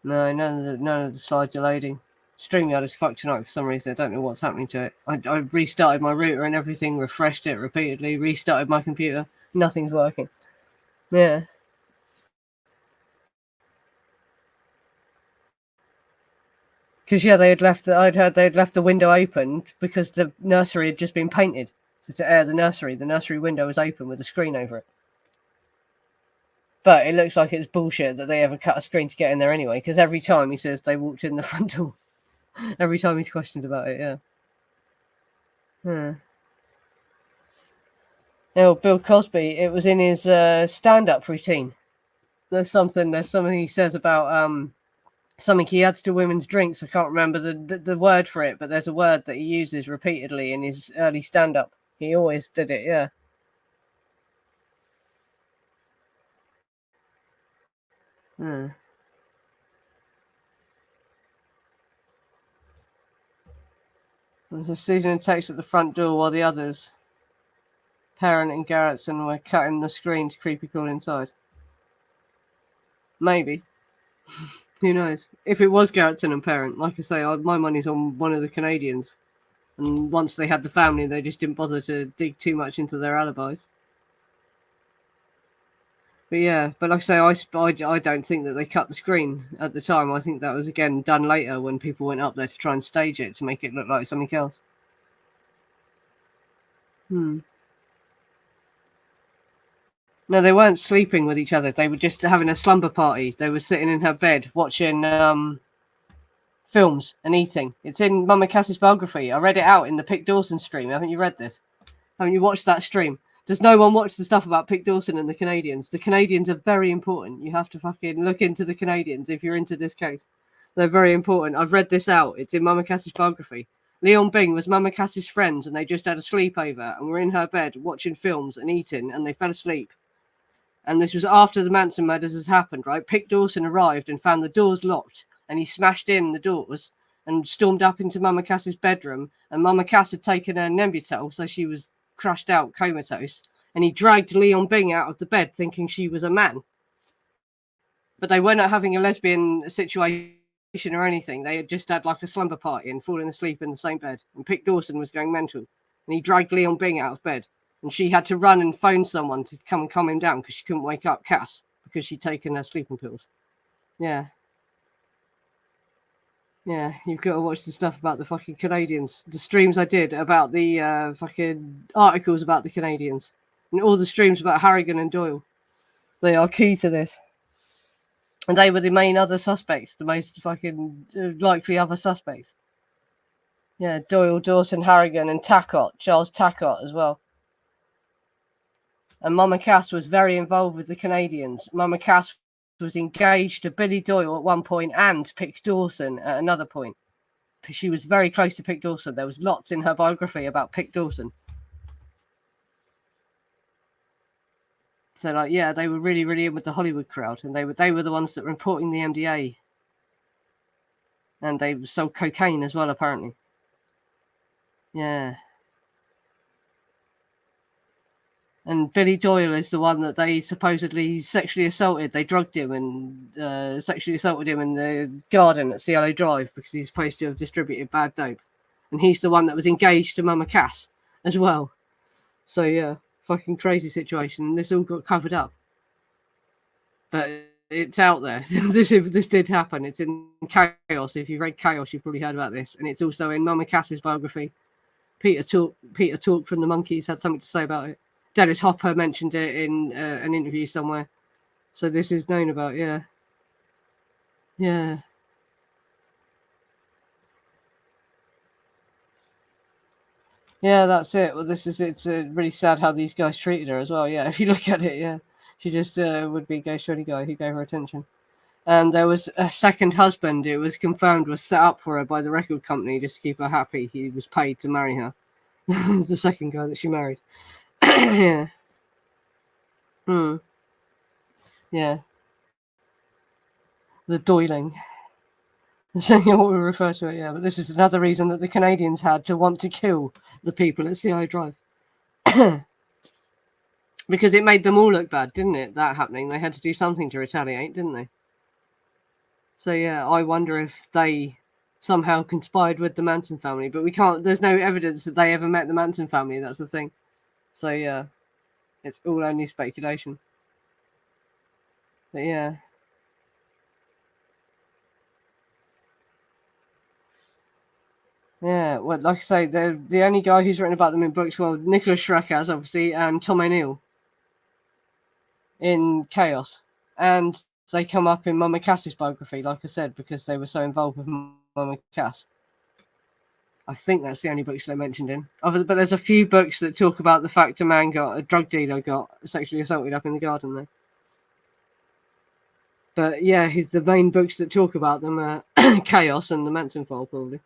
No, none of the slides are loading. StreamYard is fucked tonight for some reason. I don't know what's happening to it. I restarted my router and everything, refreshed it repeatedly, restarted my computer. Nothing's working. Yeah. Because I'd heard they had left the window open because the nursery had just been painted. So to air the nursery window was open with a screen over it. But it looks like it's bullshit that they ever cut a screen to get in there anyway. Because every time he says they walked in the front door, every time he's questioned about it, yeah. Now, Bill Cosby, it was in his stand-up routine. There's something he says about something he adds to women's drinks. I can't remember the word for it, but there's a word that he uses repeatedly in his early stand-up. He always did it, yeah. So Susan takes at the front door while the others, Parent and Garrettson, were cutting the screen to creepy crawl inside. Maybe. Who knows? If it was Garrettson and Parent, like I say, my money's on one of the Canadians. And once they had the family, they just didn't bother to dig too much into their alibis. But yeah, but like I say, I don't think that they cut the screen at the time. I think that was, again, done later when people went up there to try and stage it to make it look like something else. No, they weren't sleeping with each other. They were just having a slumber party. They were sitting in her bed watching films and eating. It's in Mama Cass's biography. I read it out in the Pick Dawson stream. Haven't you read this? Haven't you watched that stream? Does no one watch the stuff about Pick Dawson and the Canadians? The Canadians are very important. You have to fucking look into the Canadians if you're into this case. They're very important. I've read this out. It's in Mama Cass's biography. Leon Bing was Mama Cass's friends, and they just had a sleepover and were in her bed watching films and eating, and they fell asleep. And this was after the Manson murders has happened, right? Pick Dawson arrived and found the doors locked, and he smashed in the doors and stormed up into Mama Cass's bedroom. And Mama Cass had taken her Nembutal, so she was crushed out, comatose. And he dragged Leon Bing out of the bed, thinking she was a man. But they weren't having a lesbian situation or anything. They had just had like a slumber party and fallen asleep in the same bed. And Pick Dawson was going mental. And he dragged Leon Bing out of bed. And she had to run and phone someone to come and calm him down because she couldn't wake up Cass because she'd taken her sleeping pills. Yeah. Yeah, you've got to watch the stuff about the fucking Canadians. The streams I did about the fucking articles about the Canadians. And all the streams about Harrigan and Doyle. They are key to this. And they were the main other suspects, the most fucking likely other suspects. Yeah, Doyle, Dawson, Harrigan, and Tackott, Charles Tackott as well. And Mama Cass was very involved with the Canadians. Mama Cass was engaged to Billy Doyle at one point and Pick Dawson at another point. She was very close to Pick Dawson. There was lots in her biography about Pick Dawson. So, like, yeah, they were really, really in with the Hollywood crowd, and they were the ones that were importing the MDA, and they sold cocaine as well, apparently. Yeah. And Billy Doyle is the one that they supposedly sexually assaulted. They drugged him and sexually assaulted him in the garden at Cielo Drive because he's supposed to have distributed bad dope. And he's the one that was engaged to Mama Cass as well. So, yeah, fucking crazy situation. And this all got covered up. But it's out there. This did happen. It's in Chaos. If you've read Chaos, you've probably heard about this. And it's also in Mama Cass's biography. Peter Talk from the Monkees had something to say about it. Dennis Hopper mentioned it in an interview somewhere. So this is known about, yeah. Yeah. Yeah, that's it. Well, it's really sad how these guys treated her as well. Yeah, if you look at it, yeah. She just would be engaged to any guy who gave her attention. And there was a second husband, it was confirmed, was set up for her by the record company just to keep her happy. He was paid to marry her. The second guy that she married. Yeah. Yeah. The doiling. So what we refer to it, yeah. But this is another reason that the Canadians had to want to kill the people at Cielo Drive. Because it made them all look bad, didn't it? That happening. They had to do something to retaliate, didn't they? So yeah, I wonder if they somehow conspired with the Manson family, but we can't. There's no evidence that they ever met the Manson family. That's the thing. So yeah, it's all only speculation. But yeah. Yeah, well, like I say, the only guy who's written about them in books, well, Nicholas Schreck has, obviously, and Tom O'Neill in Chaos. And they come up in Mama Cass's biography, like I said, because they were so involved with Mama Cass. I think that's the only books they mentioned in. But there's a few books that talk about the fact a drug dealer got sexually assaulted up in the garden there. But yeah, the main books that talk about them are Chaos and the Manson File, probably.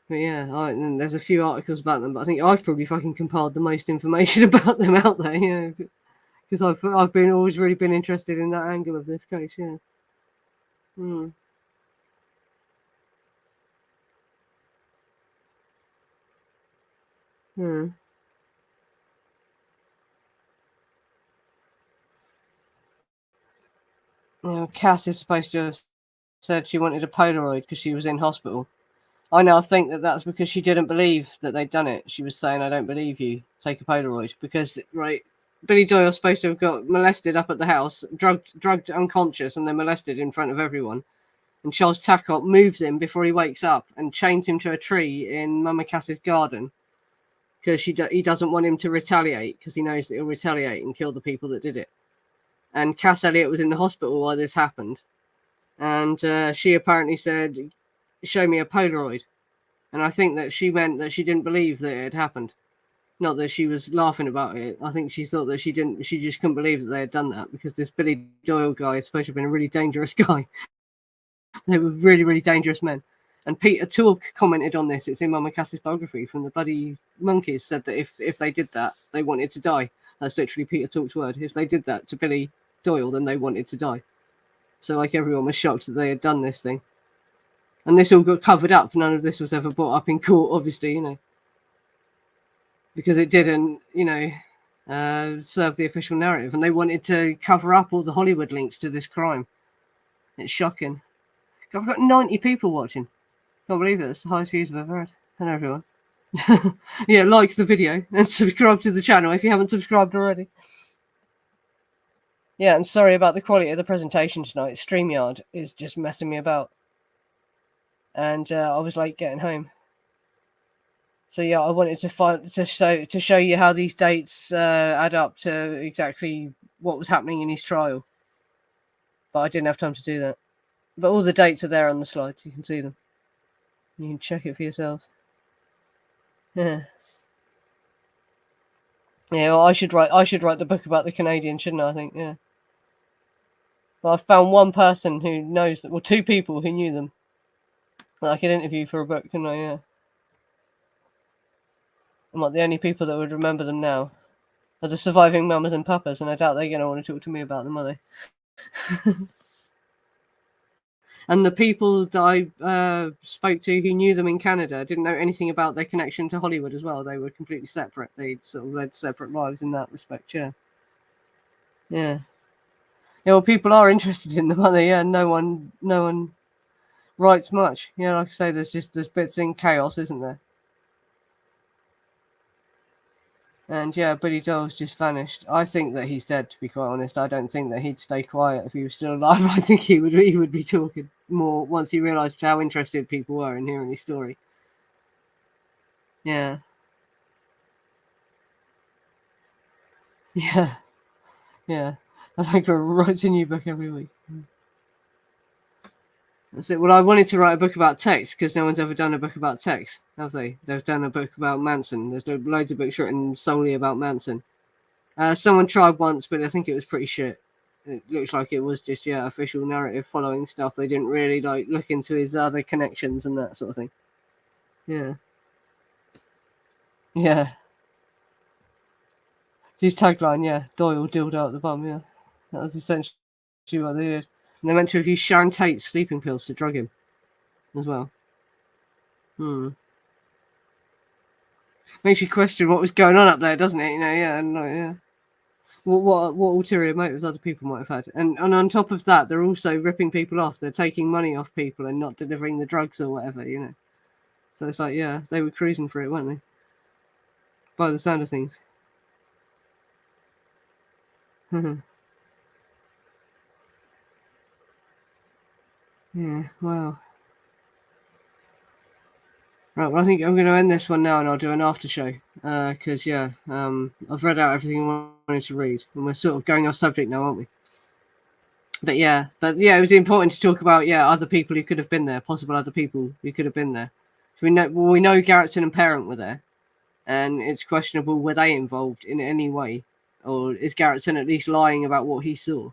But yeah, and there's a few articles about them, but I think I've probably fucking compiled the most information about them out there, because I've been always really been interested in that angle of this case, yeah. Hmm. Hmm. Cass is supposed to have said she wanted a Polaroid because she was in hospital. I now think that that's because she didn't believe that they'd done it. She was saying, "I don't believe you. Take a Polaroid." Because Billy Doyle's supposed to have got molested up at the house, drugged unconscious, and then molested in front of everyone. And Charles Tackott moves him before he wakes up and chains him to a tree in Mama Cass's garden because he doesn't want him to retaliate because he knows that he'll retaliate and kill the people that did it. And Cass Elliot was in the hospital while this happened, and she apparently said, "Show me a Polaroid." And I think that she meant that she didn't believe that it had happened. Not that she was laughing about it. I think she thought that she just couldn't believe that they had done that because this Billy Doyle guy is supposed to have been a really dangerous guy. They were really, really dangerous men. And Peter Tork commented on this. It's in Mama Cass's biography from the bloody monkeys. Said that if they did that, they wanted to die. That's literally Peter Tork's word. If they did that to Billy Doyle, then they wanted to die. So like everyone was shocked that they had done this thing. And this all got covered up. None of this was ever brought up in court, obviously, because it didn't, serve the official narrative. And they wanted to cover up all the Hollywood links to this crime. It's shocking. I've got 90 people watching. Can't believe it. It's the highest views I've ever had. Hello, everyone. Yeah, like the video and subscribe to the channel if you haven't subscribed already. Yeah, and sorry about the quality of the presentation tonight. StreamYard is just messing me about. And I was late getting home. So yeah, I wanted to show you how these dates add up to exactly what was happening in his trial. But I didn't have time to do that. But all the dates are there on the slides. You can see them. You can check it for yourselves. Yeah. Yeah, well, I should write the book about the Canadian, shouldn't I think, yeah. Well, I found one person who knows that, well, two people who knew them that I could interview for a book, couldn't I, yeah. I'm like the only people that would remember them now are the surviving mamas and papas, and I doubt they're going to want to talk to me about them, are they? And the people that I spoke to who knew them in Canada didn't know anything about their connection to Hollywood as well. They were completely separate. They sort of led separate lives in that respect, yeah. Yeah. Yeah, well, people are interested in them, aren't they? Yeah, no one writes much. Yeah, like I say, there's bits in Chaos, isn't there? And yeah, Billy Doyle's just vanished. I think that he's dead, to be quite honest. I don't think that he'd stay quiet if he was still alive. I think he would be talking more once he realised how interested people were in hearing his story. Yeah. Yeah. Yeah. I think he writes a new book every week. That's it. Well, I wanted to write a book about Tex because no one's ever done a book about Tex, have they? They've done a book about Manson. There's loads of books written solely about Manson. Someone tried once, but I think it was pretty shit. It looks like it was just official narrative following stuff. They didn't really look into his other connections and that sort of thing. Yeah. Yeah. His tagline, yeah, Doyle dildo at the bum, yeah. That was essentially what they did. And they meant to have used Sharon Tate's sleeping pills to drug him as well. Makes you question what was going on up there, doesn't it? Yeah. what ulterior motives other people might have had. And on top of that, they're also ripping people off. They're taking money off people and not delivering the drugs or whatever, you know. So it's like, yeah, they were cruising for it, weren't they? By the sound of things. Yeah, wow. Right, well, I think I'm going to end this one now, and I'll do an after show. Because I've read out everything I wanted to read, and we're sort of going off subject now, aren't we? But yeah, it was important to talk about other people who could have been there, possible other people who could have been there. So we know Garrettson and Parent were there, and it's questionable were they involved in any way, or is Garrettson at least lying about what he saw?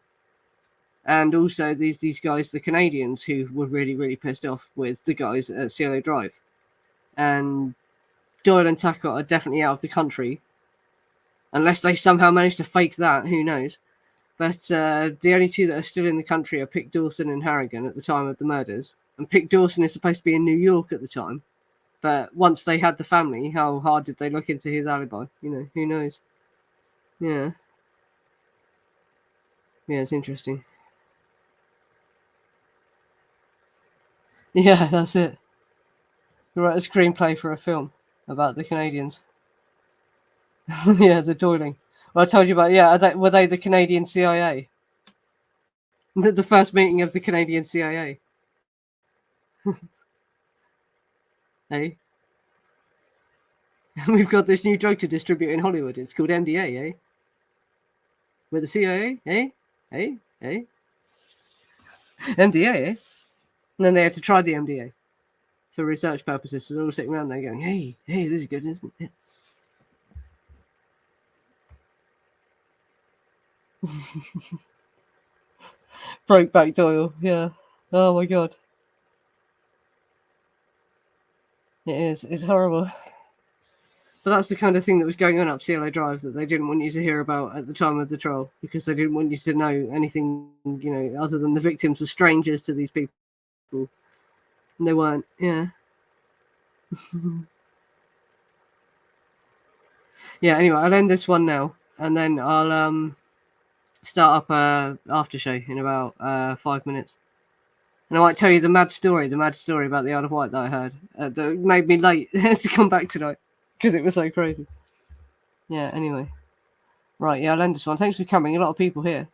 And also these guys, the Canadians, who were really, really pissed off with the guys at CLA Drive. And Doyle and Tackett are definitely out of the country. Unless they somehow managed to fake that, who knows? But the only two that are still in the country are Pick Dawson and Harrigan at the time of the murders. And Pick Dawson is supposed to be in New York at the time. But once they had the family, how hard did they look into his alibi? You know, who knows? Yeah. Yeah, it's interesting. Yeah, that's it. You write a screenplay for a film about the Canadians. Yeah, the Doiling. Well, I told you about, were they the Canadian CIA? The first meeting of the Canadian CIA. Hey? We've got this new drug to distribute in Hollywood. It's called MDA, eh? With the CIA, eh? Eh? Eh? MDA, eh? And then they had to try the MDA for research purposes. So they're all sitting around there going, hey, this is good, isn't it? Brokeback Doyle, yeah. Oh my god. It is. It's horrible. But that's the kind of thing that was going on up CLA Drive that they didn't want you to hear about at the time of the trial, because they didn't want you to know anything, other than the victims were strangers to these people. And they weren't, yeah. Yeah, anyway, I'll end this one now, and then I'll start up a after show in about 5 minutes. And I might tell you the mad story about the Isle of Wight that I heard that made me late to come back tonight because it was so crazy. Yeah, anyway. Right, yeah, I'll end this one. Thanks for coming. A lot of people here.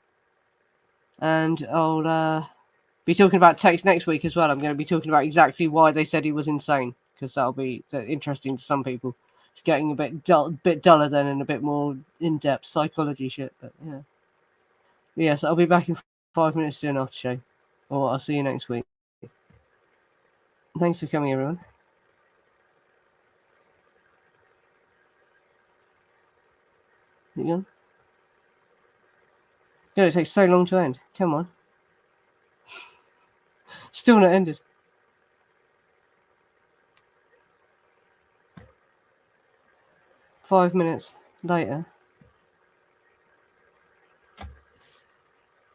And I'll be talking about Tex next week as well. I'm going to be talking about exactly why they said he was insane, because that'll be interesting to some people. It's getting a bit duller then and a bit more in-depth psychology shit. But yeah. Yes, I'll be back in 5 minutes to do an after show. Or I'll see you next week. Thanks for coming, everyone. You gone? God, it takes so long to end. Come on. Still not ended. 5 minutes later.